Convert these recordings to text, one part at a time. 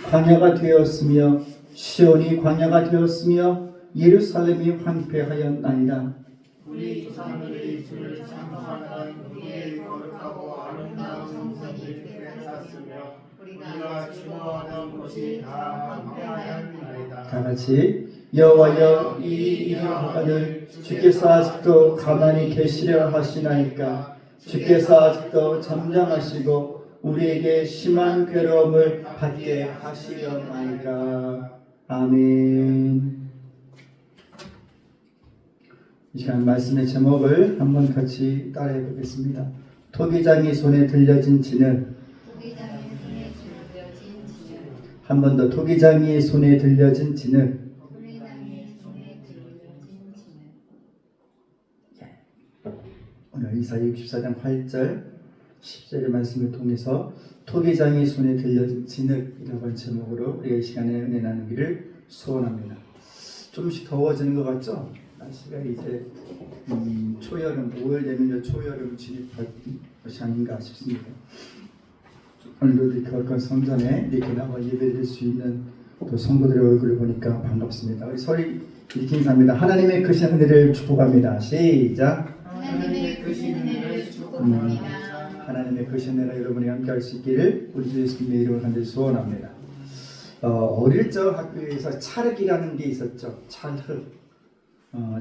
광야가 되었으며 시온이 광야가 되었으며 예루살렘이 황폐하였나이다. 우리 조상들이 주를 찬송하던 우리의 거룩하고 아름다운 성전이 되찾았으며 우리가 추모하던 곳이 다 황폐하였나이다. 다 같이 여호와여 이 일하거늘 주께서 아직도 가만히 계시려 하시나이까. 주께서 아직도 잠잠하시고 우리에게 심한 괴로움을 받게 하시려나이까. 아멘. 이 시간 말씀의 제목을 한번 같이 따라해 보겠습니다. 토기장이 손에 들려진 진을. 한 번 더. 토기장이 손에 들려진 진을. 오늘 이사야 64장 8절 10절의 말씀을 통해서 토기장이 손에 들려진 진흙이라고 하는 제목으로 우리가 이 시간에 은혜 나누기를 소원합니다. 조금씩 더워지는 것 같죠? 날씨가 이제 초여름, 5월 되면 초여름 진입할 것이 아닌가 싶습니다. 오늘도 이렇게 성전에 이렇게 나와 예배드릴 수 있는 또 성도들의 얼굴을 보니까 반갑습니다. 우리 소리 이렇게 인사합니다. 하나님의 크신 은혜를 축복합니다. 시작. 하나님의 크신 은혜를 축복합니다. 하나님의 크신 은혜가 여러분이 함께 할 수 있기를 우리 주 예수님의 이름으로 간절히 소원합니다. 어릴 적 학교에서 찰흙이라는 게 있었죠.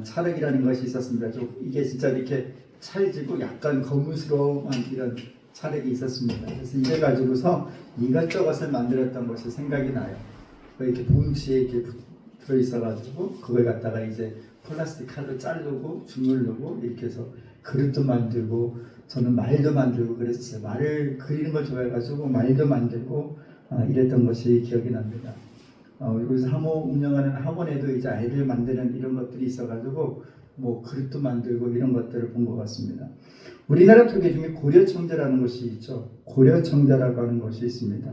찰흙이라는 것이 있었습니다. 이게 진짜 이렇게 찰지고 약간 거무스러운 이런 찰흙이 있었습니다. 그래서 이래 가지고서 이것저것을 만들었던 것이 생각이 나요. 이렇게 봉지에 이렇게 들어 있어가지고 그걸 갖다가 이제 플라스틱 칼로 자르고 주물르고 이렇게 해서 그릇도 만들고 저는 말도 만들고 그랬어요. 말을 그리는 걸 좋아해가지고 말도 만들고 이랬던 것이 기억이 납니다. 여기서 하모 운영하는 학원에도 이제 아이들 만드는 이런 것들이 있어가지고 뭐 그릇도 만들고 이런 것들을 본 것 같습니다. 우리나라 토기 중에 고려청자라는 것이 있죠. 고려청자라고 하는 것이 있습니다.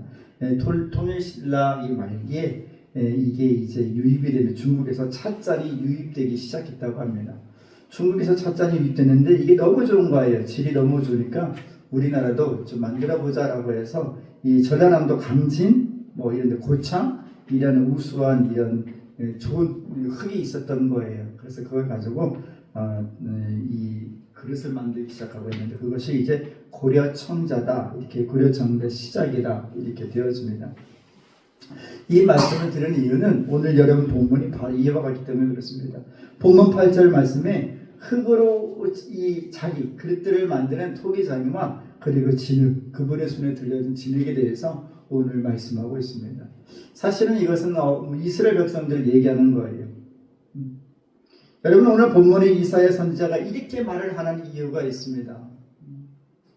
통일신라 이 말기에 이게 이제 유입이 되면 중국에서 찻잔이 유입되기 시작했다고 합니다. 중국에서 찻잔이 유입됐는데 이게 너무 좋은 거예요. 질이 너무 좋으니까 우리나라도 좀 만들어 보자라고 해서 이 전라남도 강진 뭐 이런 데 고창 이라는 우수한 이런 좋은 흙이 있었던 거예요. 그래서 그걸 가지고 이 그릇을 만들기 시작하고 있는데 그것이 이제 고려청자다. 이렇게 고려청자의 시작이다. 이렇게 되어집니다. 이 말씀을 드리는 이유는 오늘 여러분 본문이 바로 이와 같기 때문에 그렇습니다. 본문 8절 말씀에 흙으로 이 자기 그릇들을 만드는 토기장이와 그리고 진흙, 그분의 손에 들려진 진흙에 대해서 오늘 말씀하고 있습니다. 사실은 이것은 이스라엘 백성들을 얘기하는 거예요. 여러분 오늘 본문에 이사야 선지자가 이렇게 말을 하는 이유가 있습니다.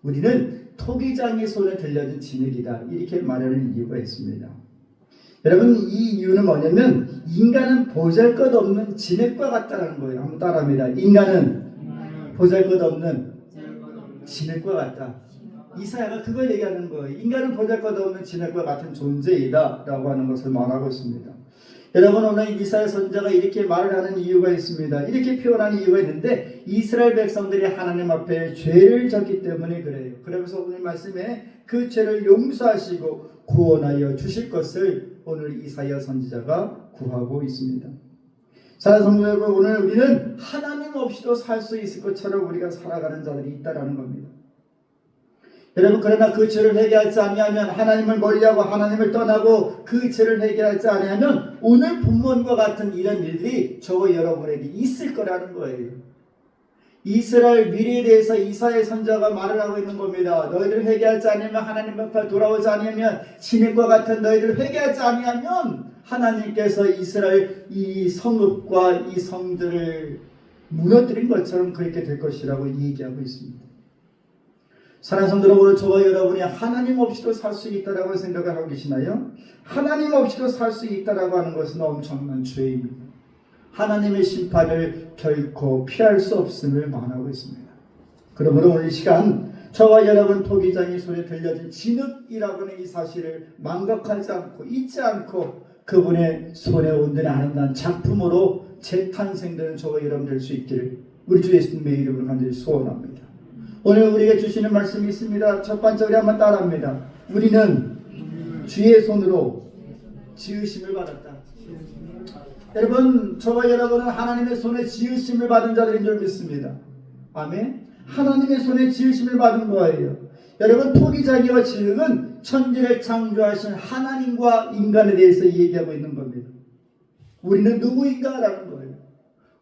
우리는 토기장의 손에 들려진 진흙이다. 이렇게 말하는 이유가 있습니다. 여러분 이 이유는 뭐냐면 인간은 보잘것없는 진흙과 같다는 거예요. 한번 따라합니다. 인간은 보잘것없는 진흙과 같다. 이사야가 그걸 얘기하는 거예요. 인간은 보잘것없는 진흙과 같은 존재이다 라고 하는 것을 말하고 있습니다. 여러분 오늘 이사야 선지자가 이렇게 말을 하는 이유가 있습니다. 이렇게 표현하는 이유가 있는데 이스라엘 백성들이 하나님 앞에 죄를 졌기 때문에 그래요. 그러면서 오늘 말씀에 그 죄를 용서하시고 구원하여 주실 것을 오늘 이사야 선지자가 구하고 있습니다. 사랑하는 성도 여러분, 오늘 우리는 하나님 없이도 살 수 있을 것처럼 우리가 살아가는 자들이 있다라는 겁니다. 여러분 그러나 그 죄를 해결하지 아니하면 하나님을 멀리하고 하나님을 떠나고 그 죄를 해결하지 아니하면 오늘 본문과 같은 이런 일들이 저와 여러분에게 있을 거라는 거예요. 이스라엘 미래에 대해서 이사야 선지자가 말을 하고 있는 겁니다. 너희들 회개하지 않으면 하나님 앞에 돌아오지 않으면 진흙과 같은 너희들 회개하지 아니하면 하나님께서 이스라엘 이 성읍과 이 성들을 무너뜨린 것처럼 그렇게 될 것이라고 얘기하고 있습니다. 사랑하는 성도 여러분, 오늘 저와 여러분이 하나님 없이도 살 수 있다라고 생각을 하고 계시나요? 하나님 없이도 살 수 있다라고 하는 것은 엄청난 죄입니다. 하나님의 심판을 결코 피할 수 없음을 말하고 있습니다. 그러므로 오늘 이 시간 저와 여러분 토기장이 손에 들려진 진흙이라고 하는 이 사실을 망각하지 않고 잊지 않고 그분의 손에 온전히 아름다운 작품으로 재탄생되는 저와 여러분 될 수 있기를 우리 주 예수님의 이름으로 간절히 소원합니다. 오늘 우리에게 주시는 말씀이 있습니다. 첫 번째 우리 한번 따라합니다. 우리는 주의 손으로 지으심을 받았다. 여러분, 저와 여러분은 하나님의 손에 지으심을 받은 자들인 줄 믿습니다. 아멘. 하나님의 손에 지으심을 받은 거예요. 여러분, 토기장이와 지음은 천지를 창조하신 하나님과 인간에 대해서 얘기하고 있는 겁니다. 우리는 누구인가라는 거예요.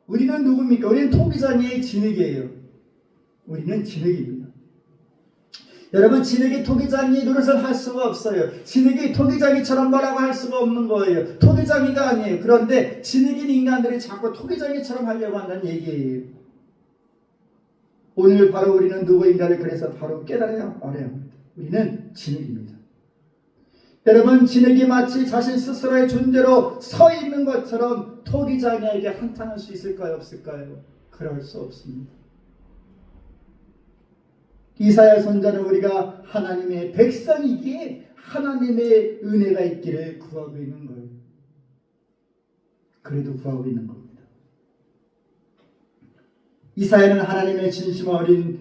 우리는 누굽니까? 우리는 토기장이의 진흙이에요. 우리는 진흙입니다. 여러분, 진흙이 토기장이 노릇을 할 수가 없어요. 진흙이 토기장이처럼 뭐라고 할 수가 없는 거예요. 토기장이가 아니에요. 그런데 진흙인 인간들이 자꾸 토기장이처럼 하려고 한다는 얘기예요. 오늘 바로 우리는 누구인가를 그래서 바로 깨달아야 합니다. 우리는 진흙입니다. 여러분, 진흙이 마치 자신 스스로의 존재로 서 있는 것처럼 토기장이에게 한탄할 수 있을까요? 없을까요? 그럴 수 없습니다. 이사야 선자는 우리가 하나님의 백성이기에 하나님의 은혜가 있기를 구하고 있는 거예요. 그래도 구하고 있는 겁니다. 이사야는 하나님의 진심 어린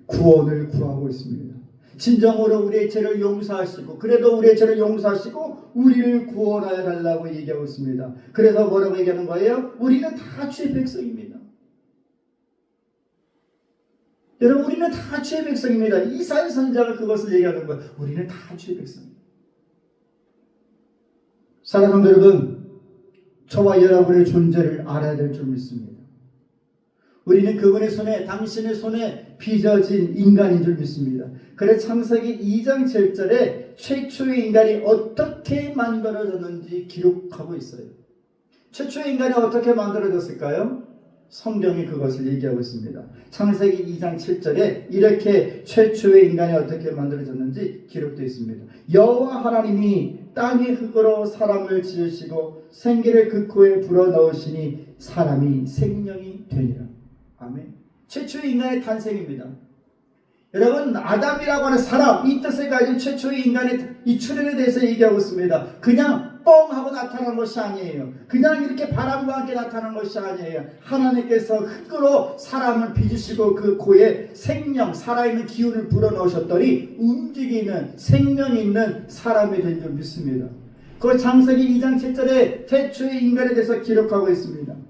구원을 구하고 있습니다. 진정으로 우리의 죄를 용서하시고, 그래도 우리의 죄를 용서하시고 우리를 구원하여 달라고 얘기하고 있습니다. 그래서 뭐라고 얘기하는 거예요? 우리는 다 주의 백성입니다. 여러분, 우리는 다 주의 백성입니다. 이사야 선지자가 그것을 얘기하는 거예요. 우리는 다 주의 백성입니다. 사랑하는 여러분, 저와 여러분의 존재를 알아야 될 줄 믿습니다. 우리는 그분의 손에, 당신의 손에 빚어진 인간인 줄 믿습니다. 그래서 창세기 2장 7절에 최초의 인간이 어떻게 만들어졌는지 기록하고 있어요. 최초의 인간이 어떻게 만들어졌을까요? 성경이 그것을 얘기하고 있습니다. 창세기 2장 7절에 이렇게 최초의 인간이 어떻게 만들어졌는지 기록되어 있습니다. 여호와 하나님이 땅의 흙으로 사람을 지으시고 생기를 그 코에 불어넣으시니 사람이 생명이 되니라. 아멘. 최초의 인간의 탄생입니다. 여러분, 아담이라고 하는 사람, 이 뜻을 가진 최초의 인간의 이 출현에 대해서 얘기하고 있습니다. 그냥 뻥 하고 나타난 것이 아니에요. 그냥 이렇게 바람과 함께 나타난 것이 아니에요. 하나님께서 흙으로 사람을 빚으시고 그 코에 생명, 살아있는 기운을 불어넣으셨더니 움직이는 생명이 있는 사람이 된 줄 믿습니다. 그 창세기 2장 7절에 최초의 인간에 대해서 기록하고 있습니다.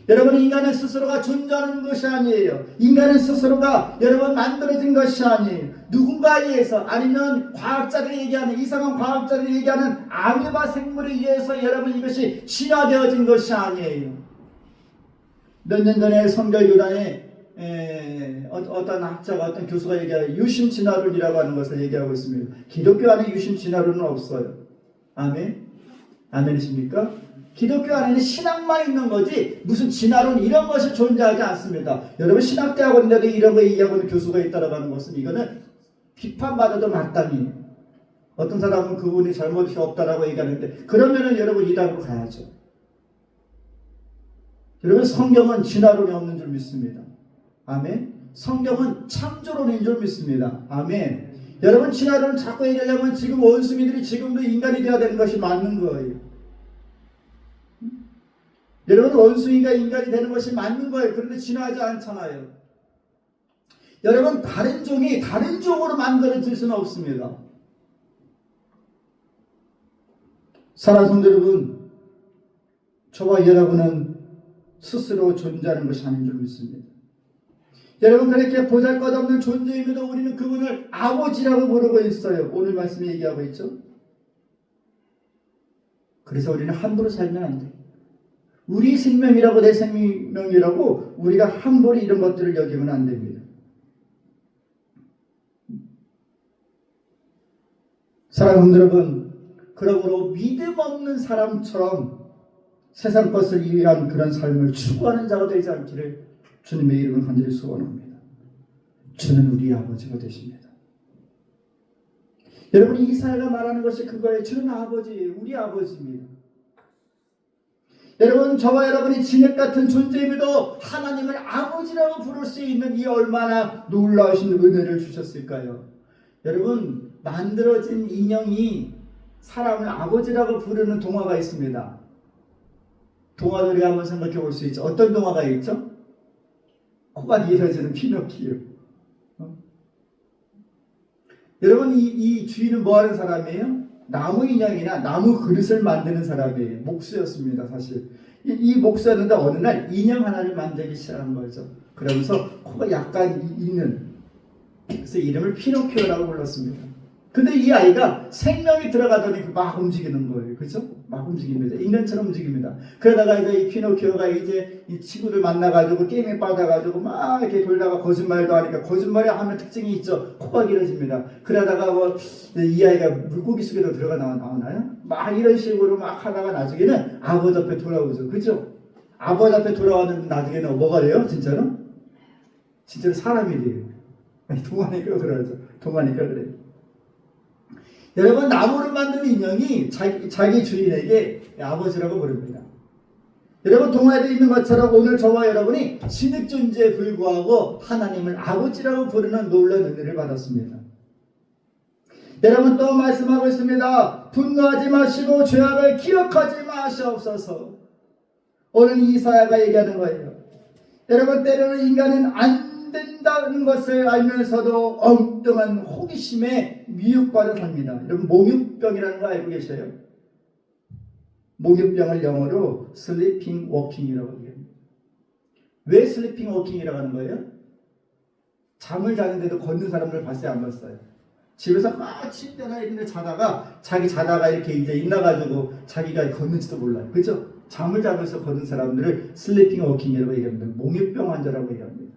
여러분, 인간은 스스로가 존재하는 것이 아니에요. 인간은 스스로가 여러분 만들어진 것이 아니에요. 누군가에 의해서, 아니면 과학자들이 얘기하는, 이상한 과학자들이 얘기하는 아메바 생물에 의해서 여러분 이것이 진화되어진 것이 아니에요. 몇 년 전에 성결교단에 어떤 학자가, 어떤 교수가 얘기하는 유심 진화론이라고 하는 것을 얘기하고 있습니다. 기독교 안에 유심 진화론은 없어요. 아멘? 아멘이십니까? 기독교 안에는 신학만 있는 거지 무슨 진화론 이런 것이 존재하지 않습니다. 여러분, 신학대학원인데도 이런 거 얘기하고 있는 교수가 있다고 하는 것은 이거는 비판받아도 마땅히, 어떤 사람은 그분이 잘못이 없다라고 얘기하는데 그러면은 여러분 이단으로 가야죠. 여러분, 성경은 진화론이 없는 줄 믿습니다. 아멘. 성경은 창조론인 줄 믿습니다. 아멘. 여러분, 진화론을 자꾸 얘기하려면 지금 원숭이들이 지금도 인간이 되어야 되는 것이 맞는 거예요. 여러분, 원숭이가 인간이 되는 것이 맞는 거예요. 그런데 진화하지 않잖아요. 여러분, 다른 종이 다른 종으로 만들어질 수는 없습니다. 사랑하는 성도 여러분, 저와 여러분은 스스로 존재하는 것이 아닌 줄 믿습니다. 여러분, 그렇게 보잘것없는 존재임에도 우리는 그분을 아버지라고 부르고 있어요. 오늘 말씀에 얘기하고 있죠. 그래서 우리는 함부로 살면 안 돼요. 우리 생명이라고, 내 생명이라고 우리가 함부로 이런 것들을 여기면 안 됩니다. 사랑하는 여러분, 그러므로 믿음 없는 사람처럼 세상 것을 위한 그런 삶을 추구하는 자가 되지 않기를 주님의 이름을 간절히 소원합니다. 주는 우리 아버지가 되십니다. 여러분, 이사야가 말하는 것이 그거예요. 주는 아버지예요. 우리 아버지입니다. 여러분, 저와 여러분이 진흙 같은 존재임에도 하나님을 아버지라고 부를 수 있는 이 얼마나 놀라우신 은혜를 주셨을까요? 여러분, 만들어진 인형이 사람을 아버지라고 부르는 동화가 있습니다. 동화들이 한번 생각해 볼 수 있죠. 어떤 동화가 있죠? 코가 길어지는 피노키오. 여러분, 이 주인은 뭐 하는 사람이에요? 나무 인형이나 나무 그릇을 만드는 사람이 목수였습니다. 사실 이 목수였는데 어느 날 인형 하나를 만들기 시작한 거죠. 그러면서 코가 약간 있는, 그래서 이름을 피노키오라고 불렀습니다. 근데 이 아이가 생명이 들어가더니 막 움직이는 거예요. 그죠? 막 움직입니다. 인간처럼 움직입니다. 그러다가 이제 이 피노키오가 이제 이 친구들 만나가지고 게임에 빠져가지고 막 이렇게 돌다가 거짓말도 하니까, 거짓말이 하면 특징이 있죠. 코가 길어집니다. 그러다가 뭐 이 아이가 물고기 속에도 들어가 나오나요? 막 이런 식으로 막 하다가 나중에는 아버지 앞에 돌아오죠. 그죠? 아버지 앞에 돌아왔는데 나중에는 뭐가 돼요? 진짜로? 진짜로 사람이 돼요. 동화니까 그러죠. 동화니까 그래요. 여러분, 나무를 만든 인형이 자기 주인에게 아버지라고 부릅니다. 여러분, 동화에도 있는 것처럼 오늘 저와 여러분이 신의 존재에 불구하고 하나님을 아버지라고 부르는 놀라운 은혜를 받았습니다. 여러분, 또 말씀하고 있습니다. 분노하지 마시고 죄악을 기억하지 마시옵소서. 오늘 이사야가 얘기하는 거예요. 여러분, 때로는 인간은 안 된다는 것을 알면서도 엉뚱한 호기심에 미혹받아 삽니다. 여러분, 몽유병이라는 거 알고 계셔요? 몽유병을 영어로 슬리핑 워킹이라고 합니다. 왜 슬리핑 워킹이라고 하는 거예요? 잠을 자는데도 걷는 사람들 봤어요, 안 봤어요? 집에서 막 침대나 이런 데 자다가 이렇게 이제 있나가지고 자기가 걷는지도 몰라요. 그죠? 잠을 자면서 걷는 사람들을 슬리핑 워킹이라고 얘기합니다. 몽유병 환자라고 얘기합니다.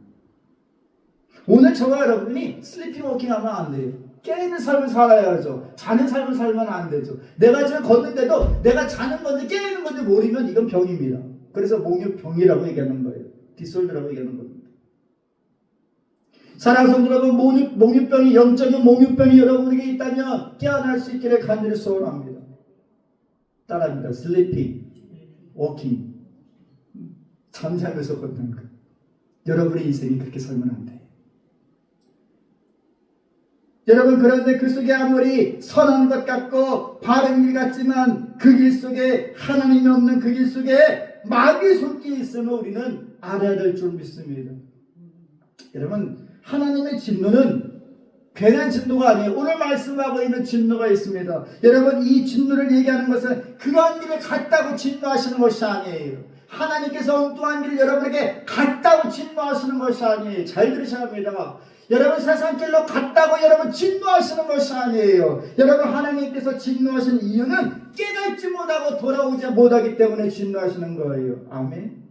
오늘 저와 여러분이 슬리핑 워킹 하면 안 돼요. 깨있는 삶을 살아야죠. 자는 삶을 살면 안 되죠. 내가 지금 걷는데도 내가 자는 건지 깨있는 건지 모르면 이건 병입니다. 그래서 몽유병이라고 얘기하는 거예요. 디솔드라고 얘기하는 겁니다. 사랑하는 성도 여러분, 몽유병이, 영적인 몽유병이 여러분에게 있다면 깨어날 수 있기를 간절히 소원합니다. 따라합니다. 슬리핑 워킹. 잠자면서 걷는 것. 여러분의 인생이 그렇게 살면 안 돼요. 여러분, 그런데 그 속에 아무리 선한 것 같고 바른 길 같지만 그 길 속에 하나님이 없는 그 길 속에 마귀의 손길이 있으면 우리는 알아야 될 줄 믿습니다. 여러분, 하나님의 진노는 괜한 진노가 아니에요. 오늘 말씀하고 있는 진노가 있습니다. 여러분, 이 진노를 얘기하는 것은 그러한 길을 갔다고 진노하시는 것이 아니에요. 하나님께서 엉뚱한 길을 여러분에게 갔다고 진노하시는 것이 아니에요. 잘 들으셔야 합니다. 여러분, 세상길로 갔다고 여러분 진노하시는 것이 아니에요. 여러분, 하나님께서 진노하시는 이유는 깨닫지 못하고 돌아오지 못하기 때문에 진노하시는 거예요. 아멘.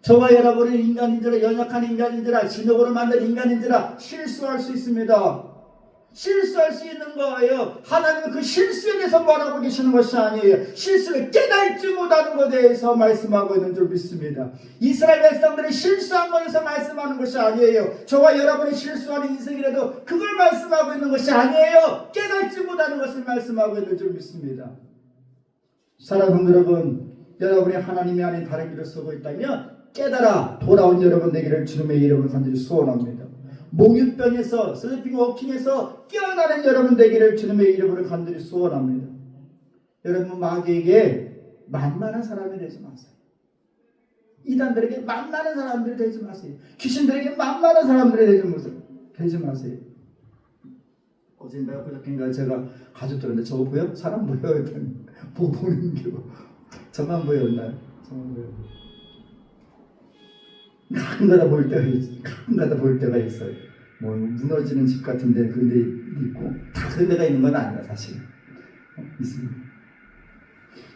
저와 여러분은 인간인지라, 연약한 인간인지라, 진흙으로 만든 인간인지라 실수할 수 있습니다. 실수할 수 있는 거예요. 하나님은 그 실수에 대해서 말하고 계시는 것이 아니에요. 실수를 깨닫지 못하는 것에 대해서 말씀하고 있는 줄 믿습니다. 이스라엘 백성들이 실수한 것에서 말씀하는 것이 아니에요. 저와 여러분이 실수하는 인생이라도 그걸 말씀하고 있는 것이 아니에요. 깨닫지 못하는 것을 말씀하고 있는 줄 믿습니다. 사랑하는 여러분, 여러분이 하나님이 아닌 다른 길을 쓰고 있다면 깨달아 돌아온 여러분 되기를 주님의 이름으로 간절히 소원합니다. 몽유병에서, 슬리핑 워킹에서 깨어나는 여러분 되기를 주님의 이름으로 간절히 소원합니다. 여러분, 마귀에게 만만한 사람이 되지 마세요. 이단들에게 만만한 사람들이 되지 마세요. 귀신들에게 만만한 사람들이 되지 마세요. 어제인가 그저께인가 제가 가족들한테 저거 보여? 사람 보여? 보는 게 저만 보였나요? 저만 보여. 가끔가다 볼 때가 있어요. 뭐 무너지는 집 같은데 그런 데 있고, 다 그런 데가 있는 건 아니야 사실. 있습니다.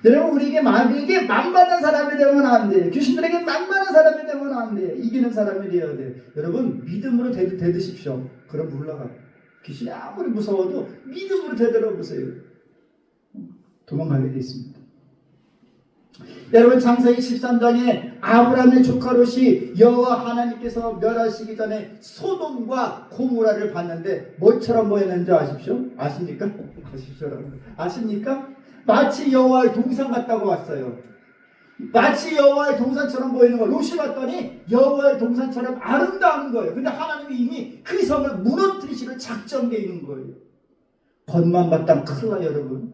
여러분, 우리에게 마귀에게 만만한 사람이 되면 안 돼요. 귀신들에게 만만한 사람이 되면 안 돼요. 이기는 사람이 되어야 돼요. 여러분, 믿음으로 대드십시오. 그럼 물러가요. 귀신이 아무리 무서워도 믿음으로 대들어보세요. 도망가게 돼 있습니다. 여러분, 창세기 13장에 아브라함의 조카 롯이 여호와 하나님께서 멸하시기 전에 소돔과 고모라를 봤는데 뭐처럼 보였는지 아십니까? 아십니까? 마치 여호와의 동산 같다고 왔어요. 마치 여호와의 동산처럼 보이는 거. 롯이 봤더니 여호와의 동산처럼 아름다운 거예요. 근데 하나님이 이미 그 성을 무너뜨리시는 작정되어 있는 거예요. 겉만 봤다면 큰일 나요, 여러분.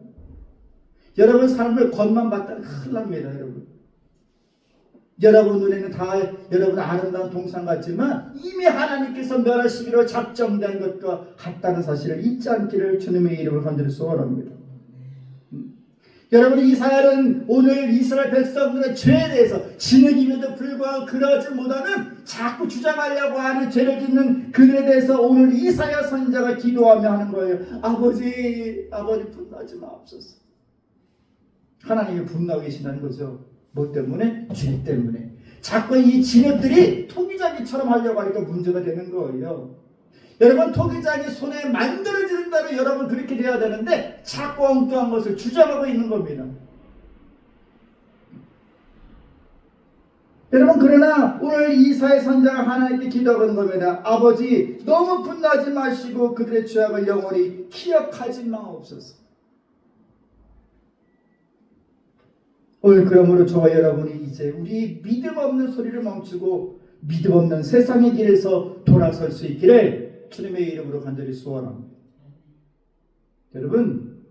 여러분, 삶을 겉만 봤다면 큰일 납니다, 여러분. 여러분 눈에는 다 여러분 아름다운 동산 같지만 이미 하나님께서 멸하시기로 작정된 것과 같다는 사실을 잊지 않기를 주님의 이름으로 간절히 소원합니다. 여러분, 이사야는 오늘 이스라엘 백성들의 죄에 대해서 진흙임에도 불구하고 그러지 못하는 자꾸 주장하려고 하는 죄를 짓는 그들에 대해서 오늘 이사야 선지자가 기도하며 하는 거예요. 아버지 분노하지 마옵소서. 하나님이 분노하고 계신다는 거죠. 뭐 때문에? 죄 때문에. 자꾸 이 진흙들이 토기장이처럼 하려고 하니까 문제가 되는 거예요. 여러분, 토기장이 손에 만들어지는 대로 여러분 그렇게 돼야 되는데 자꾸 엉뚱한 것을 주장하고 있는 겁니다. 여러분, 그러나 오늘 이사야 선지자가 하나님께 기도하는 겁니다. 아버지, 너무 분노하지 마시고 그들의 죄악을 영원히 기억하지 마옵소서. 오늘 그러므로 저와 여러분이 이제 우리 믿음 없는 소리를 멈추고 믿음 없는 세상의 길에서 돌아설 수 있기를 주님의 이름으로 간절히 소원합니다. 여러분,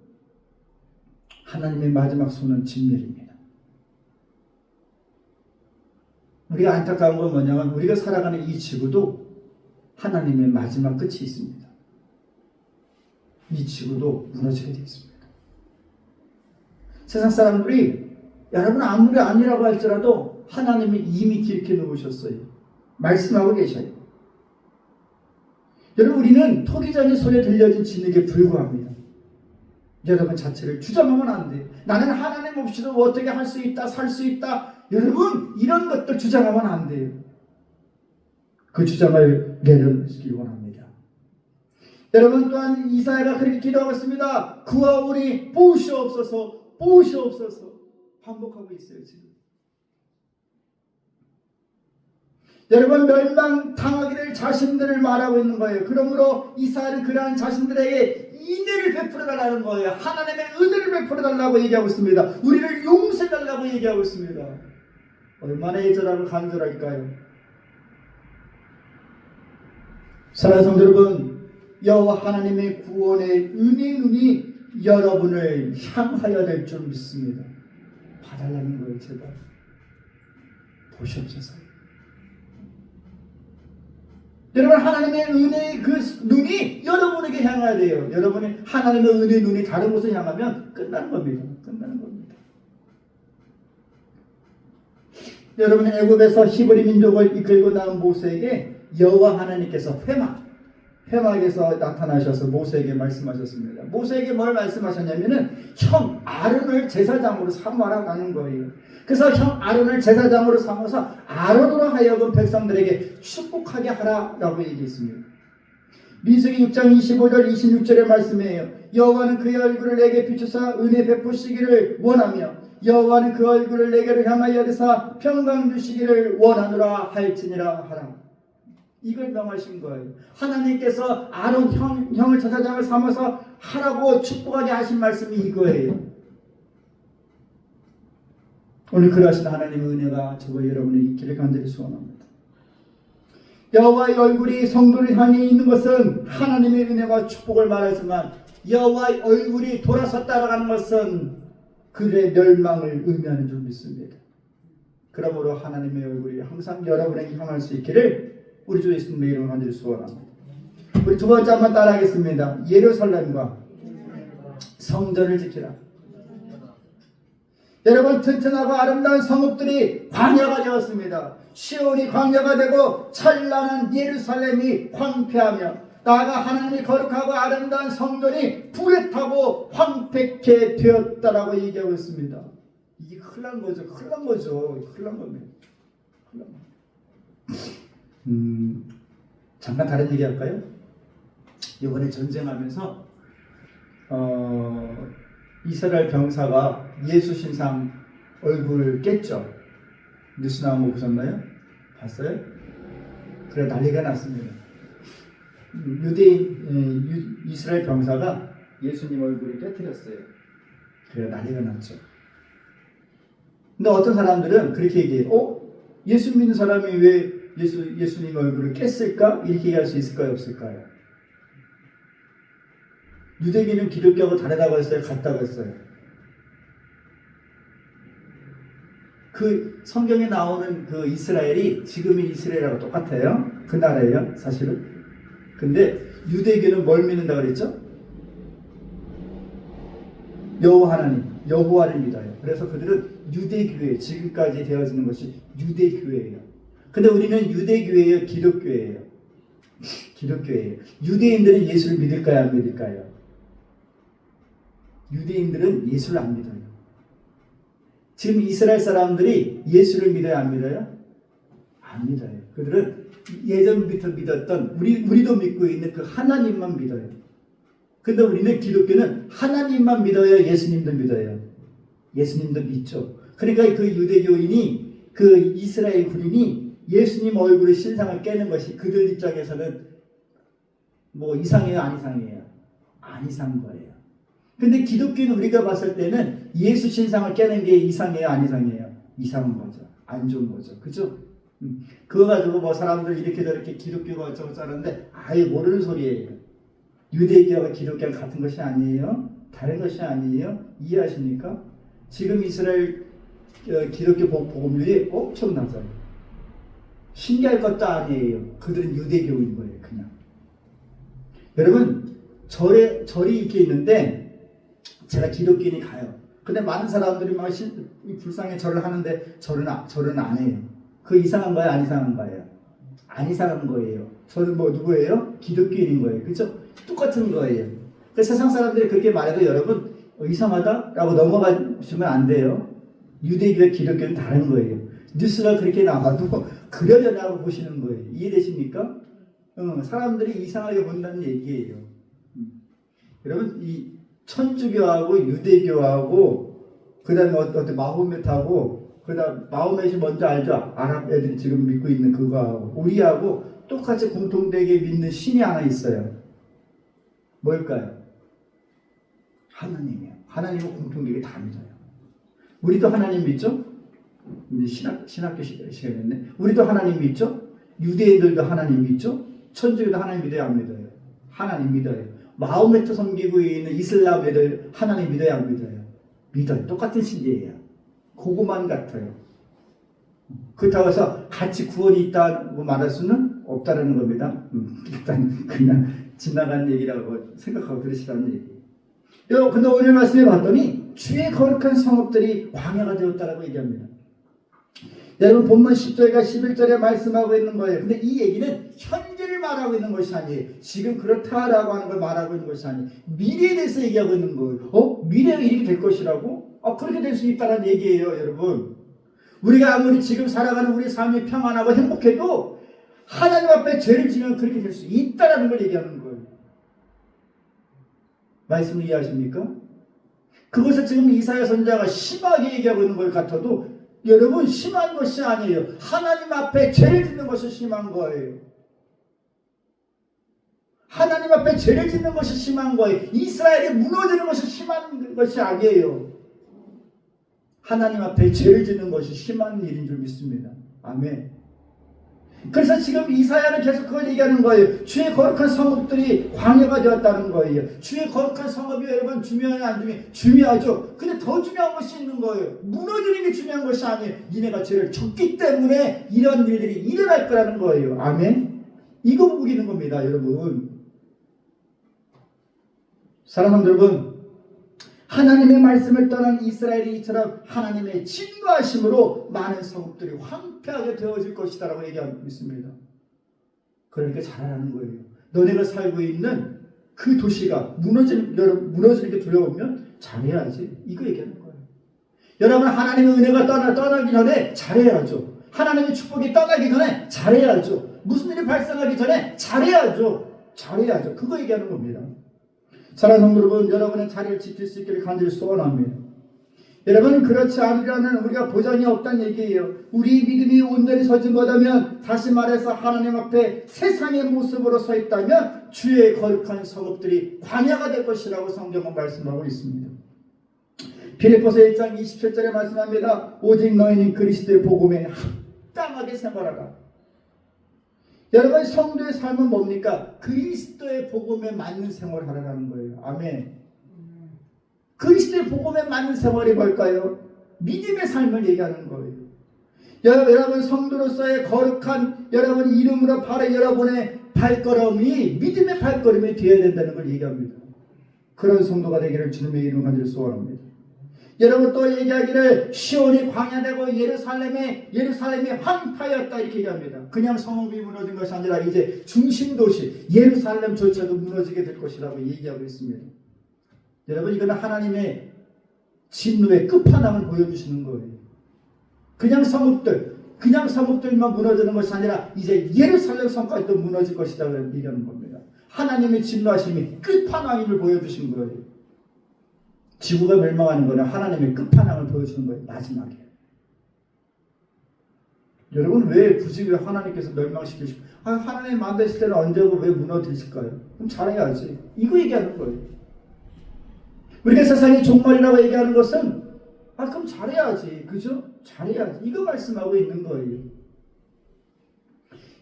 하나님의 마지막 손은 진멸입니다. 우리가 안타까운 건 뭐냐면 우리가 살아가는 이 지구도 하나님의 마지막 끝이 있습니다. 이 지구도 무너지게 되어 있습니다. 세상 사람들이 여러분 아무리 아니라고 할지라도 하나님이 이미 기록해 놓으셨어요. 말씀하고 계셔요. 여러분, 우리는 토기장의 손에 들려진 진흙에 불과합니다. 여러분 자체를 주장하면 안 돼요. 나는 하나님 없이도 어떻게 할 수 있다, 살 수 있다. 여러분, 이런 것들 주장하면 안 돼요. 그 주장을 내려놓기 원합니다. 여러분, 또한 이사야가 그렇게 기도하고 있습니다. 구하오니 보시옵소서, 보시옵소서. 반복하고 있어요, 지금. 여러분, 멸망당하기를 자신들을 말하고 있는 거예요. 그러므로 이사야는 그러한 자신들에게 인애를 베풀어달라는 거예요. 하나님의 은혜를 베풀어달라고 얘기하고 있습니다. 우리를 용서해달라고 얘기하고 있습니다. 얼마나 애절하고 간절할까요? 사랑하는 성도 여러분, 여호와 하나님의 구원의 은혜의 눈이 여러분을 향하여 될 줄 믿습니다. 봐달라는 거예요. 제발 보시옵소서. 여러분, 하나님의 은혜의 그 눈이 여러분에게 향해야 돼요. 여러분이 하나님의 은혜의 눈이 다른 곳에 향하면 끝나는 겁니다. 끝나는 겁니다. 여러분, 애굽에서 히브리 민족을 이끌고 나온 모세에게 여호와 하나님께서 회막에서 나타나셔서 모세에게 말씀하셨습니다. 모세에게 뭘 말씀하셨냐면은 형 아론을 제사장으로 삼아라라는 거예요. 그래서 형 아론을 제사장으로 삼아서 아론으로 하여금 백성들에게 축복하게 하라라고 얘기했습니다. 민수기 6장 25절 26절의 말씀이에요. 여호와는 그의 얼굴을 내게 비추사 은혜 베푸시기를 원하며 여호와는 그 얼굴을 내게로 향하여 이르사 평강 주시기를 원하노라 할지니라 하라. 이걸 명하신 거예요. 하나님께서 아론 형을 제사장을 삼아서 하라고 축복하게 하신 말씀이 이거예요. 오늘 그러하신 하나님의 은혜가 저와 여러분의 있기를 간절히 소원합니다. 여호와의 얼굴이 성도를 향해 있는 것은 하나님의 은혜와 축복을 말하지만 여호와의 얼굴이 돌아서 따라가는 것은 그들의 멸망을 의미하는 줄 믿습니다. 그러므로 하나님의 얼굴이 항상 여러분에게 향할 수 있기를 우리 주 예수님의 이름으로 간절히 소원합니다. 우리 두 번째 한번 따라하겠습니다. 예루살렘과 성전을 지키라. 여러분, 튼튼하고 아름다운 성읍들이 광야가 되었습니다. 시온이 광야가 되고 찬란한 예루살렘이 황폐하며 나아가 하나님이 거룩하고 아름다운 성전이 불에 타고 황폐케 되었다라고 얘기하고 있습니다. 이게 큰일 난 거죠. 큰일 난 거죠. 큰일 난 겁니다. 큰일 난 겁니다. 잠깐 다른 얘기 할까요? 이번에 전쟁하면서 이스라엘 병사가 예수 신상 얼굴을 깼죠. 뉴스 나온 거 보셨나요? 봤어요? 그래 난리가 났습니다. 이스라엘 병사가 예수님 얼굴을 깨뜨렸어요. 그래 난리가 났죠. 근데 어떤 사람들은 그렇게 얘기해요. 예수 믿는 사람이 왜 예수님 얼굴을 깼을까? 이렇게 얘기할 수 있을까요? 없을까요? 유대인은 기독교하고 다르다고 했어요? 같다고 했어요? 그 성경에 나오는 그 이스라엘이 지금의 이스라엘하고 똑같아요. 그 나라예요, 사실은. 근데 유대교는 뭘 믿는다고 그랬죠? 여호와 하나님. 여호와를 믿어요. 그래서 그들은 유대교회, 지금까지 되어지는 것이 유대교회예요. 근데 우리는 유대교회예요, 기독교회예요? 기독교회예요. 유대인들은 예수를 믿을까요, 안 믿을까요? 유대인들은 예수를 안 믿어요. 지금 이스라엘 사람들이 예수를 믿어요, 안 믿어요? 안 믿어요. 그들은 예전부터 믿었던 우리도 믿고 있는 그 하나님만 믿어요. 근데 우리는 기독교는 하나님만 믿어요, 예수님도 믿어요? 예수님도 믿죠. 그러니까 그 유대교인이, 그 이스라엘 군인이 예수님 얼굴의 신상을 깨는 것이 그들 입장에서는 뭐 이상해요, 안 이상해요? 안 이상한 거예요. 근데 기독교는 우리가 봤을 때는 예수 신상을 깨는 게 이상해요, 안 이상해요? 이상한 거죠. 안 좋은 거죠. 그죠? 그거 가지고 뭐 사람들 이렇게 저렇게 기독교가 어쩌고 저쩌는데 아예 모르는 소리예요. 유대교와 기독교가 같은 것이 아니에요. 다른 것이 아니에요. 이해하십니까? 지금 이스라엘 기독교 복음률이 엄청 낮아요. 신기할 것도 아니에요. 그들은 유대교인 거예요. 그냥. 여러분 절이 이렇게 있는데 제가 기독교인이 가요. 근데 많은 사람들이 막 불쌍히 절을 하는데 절은 안 해요. 그 이상한 거예요? 안 이상한 거예요? 안 이상한 거예요. 저는 뭐 누구예요? 기독교인인 거예요. 그렇죠? 똑같은 거예요. 그러니까 세상 사람들이 그렇게 말해도 여러분 이상하다라고 넘어가시면 안 돼요. 유대교와 기독교는 다른 거예요. 뉴스가 그렇게 나와도 그러려냐고 보시는 거예요. 이해되십니까? 사람들이 이상하게 본다는 얘기예요. 여러분 이 천주교하고 유대교하고 그다음에 어떤 마호멧하고 그다음 마호멧이 먼저 알죠? 아랍 애들이 지금 믿고 있는 그거하고 우리하고 똑같이 공통되게 믿는 신이 하나 있어요. 뭘까요? 하나님이에요. 하나님은 공통되게 다 믿어요. 우리도 하나님 믿죠? 우리 신학교 시간이었네. 우리도 하나님 믿죠? 유대인들도 하나님 믿죠? 천주교도 하나님 믿어요, 안 믿어요? 하나님 믿어요. 마호메트 섬기고 있는 이슬람 애들 하나님 믿어요, 안 믿어요? 믿어요. 똑같은 신이에요. 그거만 같아요. 그렇다고 해서 같이 구원이 있다고 말할 수는 없다는 겁니다. 일단 그냥 지나간 얘기라고 생각하고 들으시라는 얘기예요. 근데 오늘 말씀에 봤더니 주의 거룩한 성읍들이 광야가 되었다라고 얘기합니다. 여러분 본문 10절과 11절에 말씀하고 있는 거예요. 근데 이 얘기는 현재를 말하고 있는 것이 아니에요. 지금 그렇다라고 하는 걸 말하고 있는 것이 아니에요. 미래에 대해서 얘기하고 있는 거예요. 미래가 이렇게 될 것이라고? 그렇게 될 수 있다는 얘기예요, 여러분. 우리가 아무리 지금 살아가는 우리 삶이 평안하고 행복해도 하나님 앞에 죄를 지면 그렇게 될 수 있다는 걸 얘기하는 거예요. 말씀을 이해하십니까? 그것을 지금 이사야 선지자가 심하게 얘기하고 있는 것 같아도 여러분 심한 것이 아니에요. 하나님 앞에 죄를 짓는 것이 심한 거예요. 하나님 앞에 죄를 짓는 것이 심한 거예요. 이스라엘이 무너지는 것이 심한 것이 아니에요. 하나님 앞에 죄를 짓는 것이 심한 일인 줄 믿습니다. 아멘. 그래서 지금 이사야는 계속 그걸 얘기하는 거예요. 주의 거룩한 성읍들이 광야가 되었다는 거예요. 주의 거룩한 성읍이 여러분 중요하냐 안 중요해요? 중요하죠. 근데 더 중요한 것이 있는 거예요. 무너지는 게 중요한 것이 아니에요. 니네가 죄를 졌기 때문에 이런 일들이 일어날 거라는 거예요. 아멘. 이거 보고 있는 겁니다, 여러분. 사랑하는 여러분, 하나님의 말씀을 떠난 이스라엘이 이처럼 하나님의 진노하심으로 많은 성읍들이 황폐하게 되어질 것이다 라고 얘기하고 있습니다. 그러니까 잘하라는 거예요. 너네가 살고 있는 그 도시가 무너지는 게 두려우면 잘해야지. 이거 얘기하는 거예요. 여러분 하나님의 은혜가 떠나기 전에 잘해야죠. 하나님의 축복이 떠나기 전에 잘해야죠. 무슨 일이 발생하기 전에 잘해야죠. 잘해야죠. 그거 얘기하는 겁니다. 사랑하는 성도 여러분, 여러분의 자리를 지킬 수 있기를 간절히 소원합니다. 여러분 그렇지 않으려는 우리가 보장이 없다는 얘기예요. 우리 믿음이 온전히 서진 거다면, 다시 말해서 하나님 앞에 세상의 모습으로 서 있다면 주의 거룩한 성읍들이 광야가 될 것이라고 성경은 말씀하고 있습니다. 빌립보서 1장 27절에 말씀합니다. 오직 너희는 그리스도의 복음에 합당하게 생활하라. 여러분 성도의 삶은 뭡니까? 그리스도의 복음에 맞는 생활을 하라는 거예요. 아멘. 그리스도의 복음에 맞는 생활이 뭘까요? 믿음의 삶을 얘기하는 거예요. 여러분 성도로서의 거룩한 여러분 이름으로 바로 여러분의 발걸음이 믿음의 발걸음이 되어야 된다는 걸 얘기합니다. 그런 성도가 되기를 주님의 이름으로 간절히 소원합니다. 여러분 또 얘기하기를 시온이 광야되고 예루살렘이 황폐하였다 이렇게 얘기합니다. 그냥 성읍이 무너진 것이 아니라 이제 중심 도시 예루살렘조차도 무너지게 될 것이라고 얘기하고 있습니다. 여러분 이거는 하나님의 진노의 끝판왕을 보여주시는 거예요. 그냥 성읍들만 무너지는 것이 아니라 이제 예루살렘 성까지도 무너질 것이라고 얘기하는 겁니다. 하나님의 진노하심이 끝판왕임을 보여주신 거예요. 지구가 멸망하는 것은 하나님의 끝판왕을 보여주는 거예요. 마지막에. 여러분 왜 하나님께서 멸망시키시고 하나님 만드실 때는 언제고 왜 무너뜨리실까요? 그럼 잘해야지. 이거 얘기하는 거예요. 우리가 세상이 종말이라고 얘기하는 것은 그럼 잘해야지. 그죠? 잘해야지. 이거 말씀하고 있는 거예요.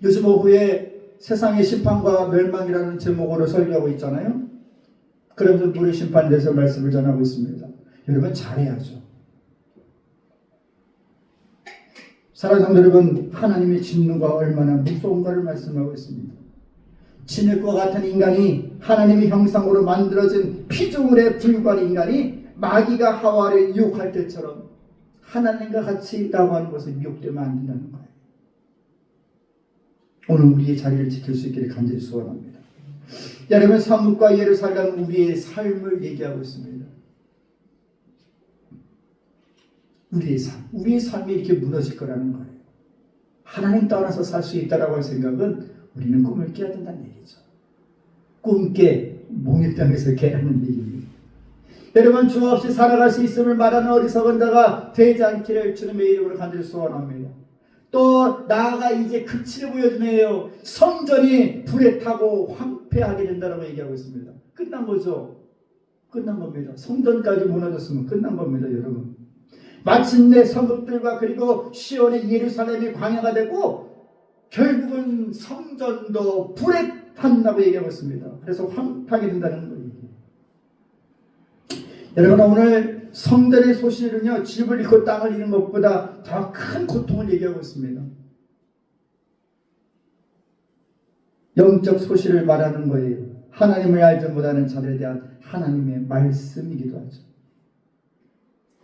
요즘 오후에 세상의 심판과 멸망이라는 제목으로 설교하고 있잖아요. 그러면서 불의 심판에 대해서 말씀을 전하고 있습니다. 여러분 잘해야죠. 사랑하는 성도 여러분, 하나님의 진노가 얼마나 무서운가를 말씀하고 있습니다. 진흙과 같은 인간이 하나님의 형상으로 만들어진 피조물에 불과한 인간이 마귀가 하와를 유혹할 때처럼 하나님과 같이라고 하는 것을 미혹되면 안 된다는 거예요. 오늘 우리의 자리를 지킬 수 있기를 간절히 소원합니다. 여러분 성읍과 예루살렘 우리의 삶을 얘기하고 있습니다. 우리의 삶이 이렇게 무너질 거라는 거예요. 하나님 떠나서 살 수 있다라고 할 생각은 우리는 꿈을 깨야 된다는 얘기죠. 꿈깨 몽유병에서 깨라는 얘기입니다. 여러분 주 없이 살아갈 수 있음을 말하는 어리석은 자가 되지 않기를 주님의 이름으로 간절히 소원합니다. 또 나아가 이제 끝을 보여주네요. 성전이 불에 타고 황폐하게 된다고 얘기하고 있습니다. 끝난 거죠. 끝난 겁니다. 성전까지 무너졌으면 끝난 겁니다. 여러분 마침내 성읍들과 그리고 시온의 예루살렘이 광야가 되고 결국은 성전도 불에 탄다고 얘기하고 있습니다. 그래서 황폐하게 된다는 거예요. 여러분 오늘 성전의 소실은요 집을 잃고 땅을 잃는 것보다 더 큰 고통을 얘기하고 있습니다. 영적 소실을 말하는 거예요. 하나님을 알지 못하는 자들에 대한 하나님의 말씀이기도 하죠.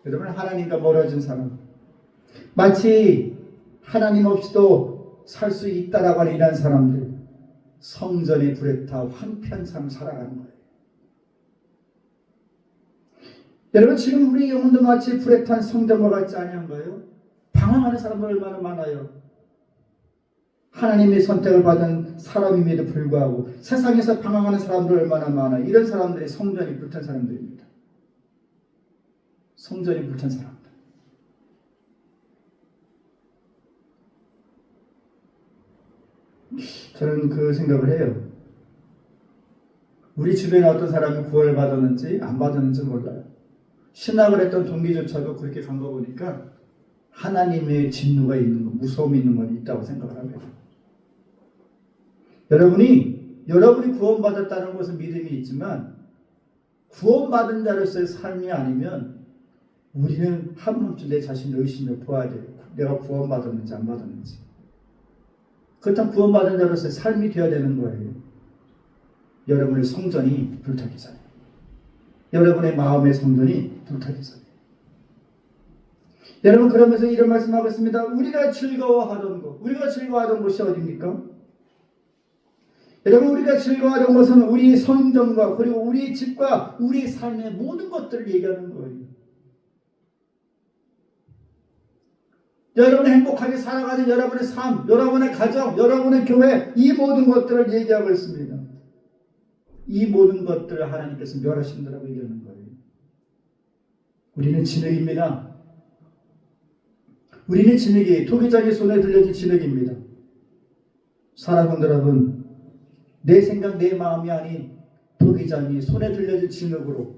여러분 하나님과 멀어진 사람 마치 하나님 없이도 살 수 있다라고 하는 이런 사람들 성전의 불에 타 황폐한 삶을 살아가는 거예요. 여러분 지금 우리 영혼도 마치 불에 탄 성전과 같지 아니한가요? 방황하는 사람들 얼마나 많아요. 하나님의 선택을 받은 사람임에도 불구하고 세상에서 방황하는 사람들 얼마나 많아요. 이런 사람들이 성전이 불탄 사람들입니다. 성전이 불탄 사람들. 저는 그 생각을 해요. 우리 주변에 어떤 사람이 구원을 받았는지 안 받았는지 몰라요. 신학을 했던 동기조차도 그렇게 간 거 보니까 하나님의 진노가 있는 거, 무서움이 있는 건 있다고 생각을 합니다. 여러분이 구원받았다는 것은 믿음이 있지만 구원받은 자로서의 삶이 아니면 우리는 한 번쯤 내 자신을 의심해 보아야 돼요. 내가 구원받았는지 안 받았는지. 그렇다면 구원받은 자로서의 삶이 되어야 되는 거예요. 여러분의 성전이 불타기 전에. 여러분의 마음의 성전이 불타기 전에. 여러분 그러면서 이런 말씀하겠습니다. 우리가 즐거워하던 것이 어디입니까? 여러분 우리가 즐거워하던 것은 우리 성전과 그리고 우리 집과 우리 삶의 모든 것들을 얘기하는 거예요. 여러분이 행복하게 살아가는 여러분의 삶, 여러분의 가정, 여러분의 교회 이 모든 것들을 얘기하고 있습니다. 이 모든 것들을 하나님께서 멸하신다라고 얘기하는 거예요. 우리는 진흙입니다. 우리는 진흙이 토기장의 손에 들려진 진흙입니다. 사랑하는 여러분, 내 생각, 내 마음이 아닌 토기장이 손에 들려진 진흙으로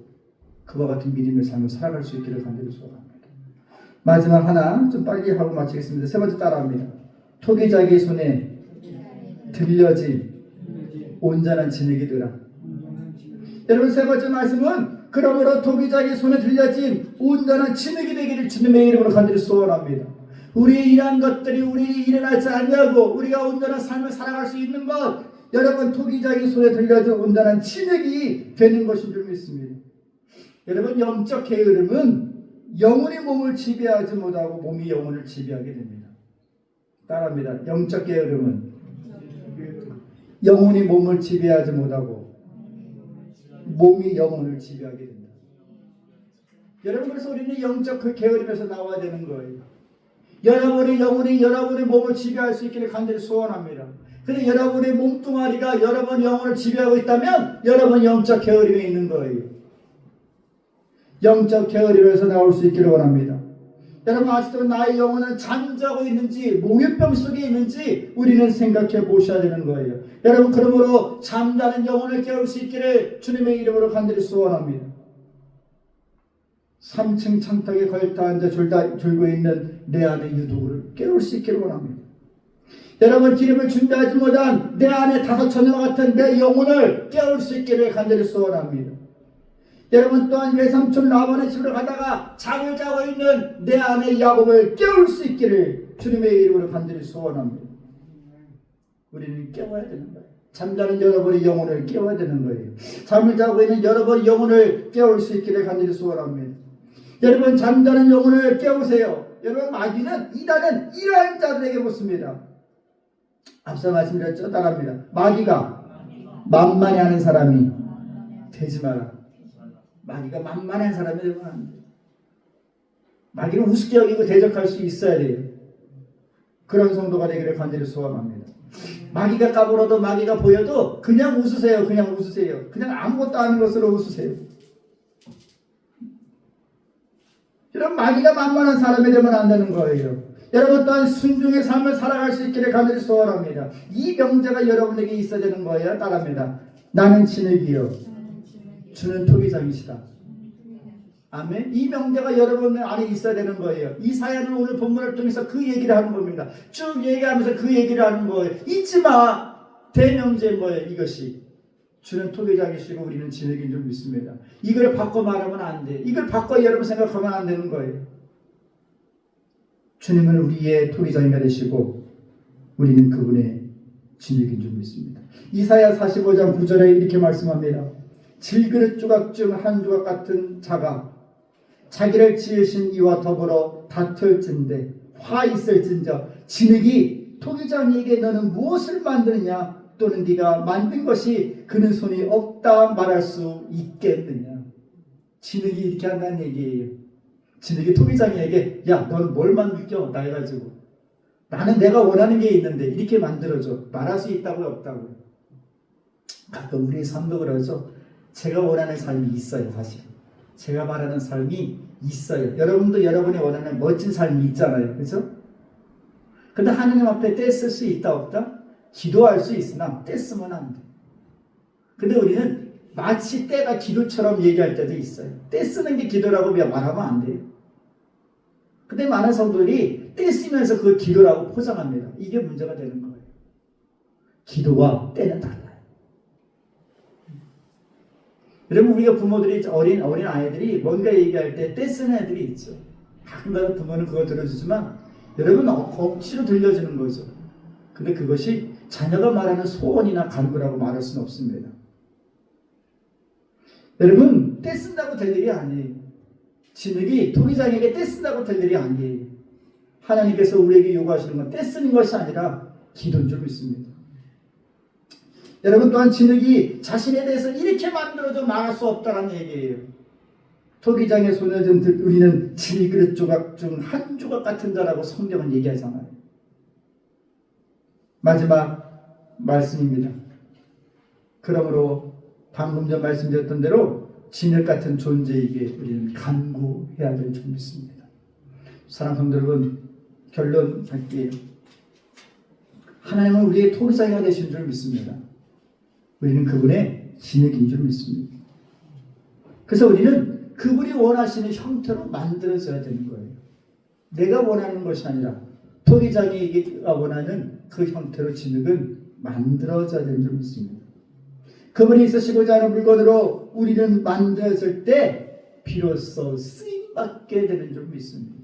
그와 같은 믿음의 삶을 살아갈 수 있기를 간절히 소원합니다. 마지막 하나 좀 빨리 하고 마치겠습니다. 세 번째 따라합니다. 토기장의 손에 들려진 온전한 진흙이더라. 여러분 세 번째 말씀은 그러므로 토기장의 손에 들려진 온전한 진흙이 되기를 주님의 이름으로 간절히 소원합니다. 우리의 일한 것들이 우리 일어나지 않냐고 우리가 온전한 삶을 살아갈 수 있는 것 여러분 토기장의 손에 들려진 온전한 진흙이 되는 것인 줄 믿습니다. 여러분 영적 게으름은 영혼이 몸을 지배하지 못하고 몸이 영혼을 지배하게 됩니다. 따라합니다. 영적 게으름은 영혼이 몸을 지배하지 못하고 몸이 영혼을 지배하게 된다. 여러분, 그래서 우리는 영적 그 게으름에서 나와야 되는 거예요. 여러분의 영혼이 여러분의 몸을 지배할 수 있기를 간절히 소원합니다. 근데 여러분의 몸뚱아리가 여러분 영혼을 지배하고 있다면 여러분 영적 게으름에 있는 거예요. 영적 게으름에서 나올 수 있기를 원합니다. 여러분, 아직도 나의 영혼은 잠자고 있는지 몽유병 속에 있는지 우리는 생각해 보셔야 되는 거예요. 여러분, 그러므로 잠자는 영혼을 깨울 수 있기를 주님의 이름으로 간절히 소원합니다. 3층 창탁에 걸터 앉아 졸고 있는 내 안의 유도를 깨울 수 있기를 원합니다. 여러분, 기름을 준비하지 못한 내 안에 다섯 처녀와 같은 내 영혼을 깨울 수 있기를 간절히 소원합니다. 여러분, 또한 외삼촌 라반의 집으로 가다가 잠을 자고 있는 내 안의 야곱을 깨울 수 있기를 주님의 이름으로 간절히 소원합니다. 우리는 깨워야 되는 거예요. 잠자는 여러분의 영혼을 깨워야 되는 거예요. 잠을 자고 있는 여러분의 영혼을 깨울 수 있기를 간절히 소원합니다. 여러분, 잠자는 영혼을 깨우세요. 여러분, 마귀는 이단은 이러한 자들에게 묻습니다. 앞서 말씀드렸죠? 따라합니다. 마귀가 만만히 하는 사람이 되지 마라. 마귀가 만만한 사람이 되면 안 돼요. 마귀를 우습게 여기고 대적할 수 있어야 돼요. 그런 성도가 되기를 간절히 소원합니다. 마귀가 까불어도 마귀가 보여도 그냥 웃으세요. 그냥 웃으세요. 그냥 아무것도 아닌 것으로 웃으세요. 여러분, 마귀가 만만한 사람이 되면 안 되는 거예요. 여러분, 또한 순종의 삶을 살아갈 수 있기를 간절히 소원합니다. 이 명제가 여러분에게 있어야 되는 거예요. 따라합니다. 나는 진흙이요 주는 토기장이시다. 아멘. 이 명제가 여러분 안에 있어야 되는 거예요. 이 사연은 오늘 본문을 통해서 그 얘기를 하는 겁니다. 쭉 얘기하면서 그 얘기를 하는 거예요. 잊지 마. 대명제인 거예요. 이것이 주는 토기장이시고 우리는 진흙인 줄 믿습니다. 이걸 바꿔 말하면 안 돼. 이걸 바꿔 여러분 생각하면 안 되는 거예요. 주님은 우리의 토기장이가 되시고 우리는 그분의 진흙인 줄 믿습니다. 이사야 45장 9절에 이렇게 말씀합니다. 질그릇 조각 중 한 조각 같은 자가 자기를 지으신 이와 더불어 다툴진대 화 있을진저 진흙이 토기장에게 너는 무엇을 만드느냐 또는 네가 만든 것이 그는 손이 없다 말할 수 있겠느냐. 진흙이 이렇게 한다는 얘기예요. 진흙이 토기장에게 야 너는 뭘 만들겨 나 해가지고 나는 내가 원하는 게 있는데 이렇게 만들어줘 말할 수 있다고요 없다고요. 가끔 우리 삶도 그러죠. 제가 원하는 삶이 있어요. 사실 제가 말하는 삶이 있어요. 여러분도 여러분이 원하는 멋진 삶이 있잖아요. 그렇죠? 근데 하나님 앞에 떼쓸 수 있다 없다? 기도할 수 있으나 떼쓰면 안 돼. 근데 우리는 마치 때가 기도처럼 얘기할 때도 있어요. 떼쓰는 게 기도라고 말하면 안 돼요. 근데 많은 성도들이 떼쓰면서 그걸 기도라고 포장합니다. 이게 문제가 되는 거예요. 기도와 때는 달라요. 여러분, 우리가 부모들이 어린 아이들이 뭔가 얘기할 때 떼쓰는 애들이 있죠. 가끔가다 부모는 그걸 들어주지만 여러분 억지로 들려주는 거죠. 근데 그것이 자녀가 말하는 소원이나 간구라고 말할 수는 없습니다. 여러분, 떼쓴다고 될 일이 아니에요. 진흙이 토기장에게 떼쓴다고 될 일이 아니에요. 하나님께서 우리에게 요구하시는 건 떼쓰는 것이 아니라 기도인 줄 믿습니다. 여러분, 또한 진흙이 자신에 대해서 이렇게 만들어도 말할 수 없다는 얘기예요. 토기장에 손에 든 우리는 질그릇 조각 중 한 조각 같은 자라고 성경은 얘기하잖아요. 마지막 말씀입니다. 그러므로 방금 전 말씀드렸던 대로 진흙 같은 존재에게 우리는 간구해야 될 줄 믿습니다. 사랑하는 성도 여러분, 결론할게요. 하나님은 우리의 토기장이가 되신 줄 믿습니다. 우리는 그분의 진흙인 줄 믿습니다. 그래서 우리는 그분이 원하시는 형태로 만들어져야 되는 거예요. 내가 원하는 것이 아니라 토기장이가 원하는 그 형태로 진흙은 만들어져야 되는 줄 믿습니다. 그분이 있으시고자 하는 물건으로 우리는 만들어질 때 비로소 쓰임받게 되는 줄 믿습니다.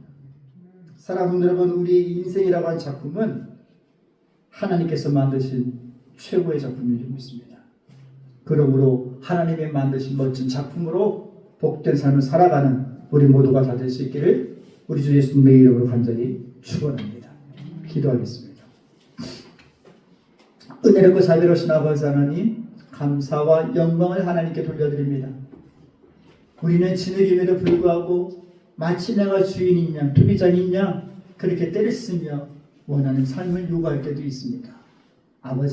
사랑하는 여러분, 우리 인생이라고 하는 작품은 하나님께서 만드신 최고의 작품인 줄 믿습니다. 그러므로 하나님이 만드신 멋진 작품으로 복된 삶을 살아가는 우리 모두가 다 될 수 있기를 우리 주 예수님의 이름으로 간절히 축원합니다. 기도하겠습니다. 은혜롭고 자비로우신 아버지 하나님, 감사와 영광을 하나님께 돌려드립니다. 우리는 진흙임에도 불구하고 마치 내가 주인인 양, 소비자인 양 그렇게 때를 쓰며 원하는 삶을 요구할 때도 있습니다. 아버지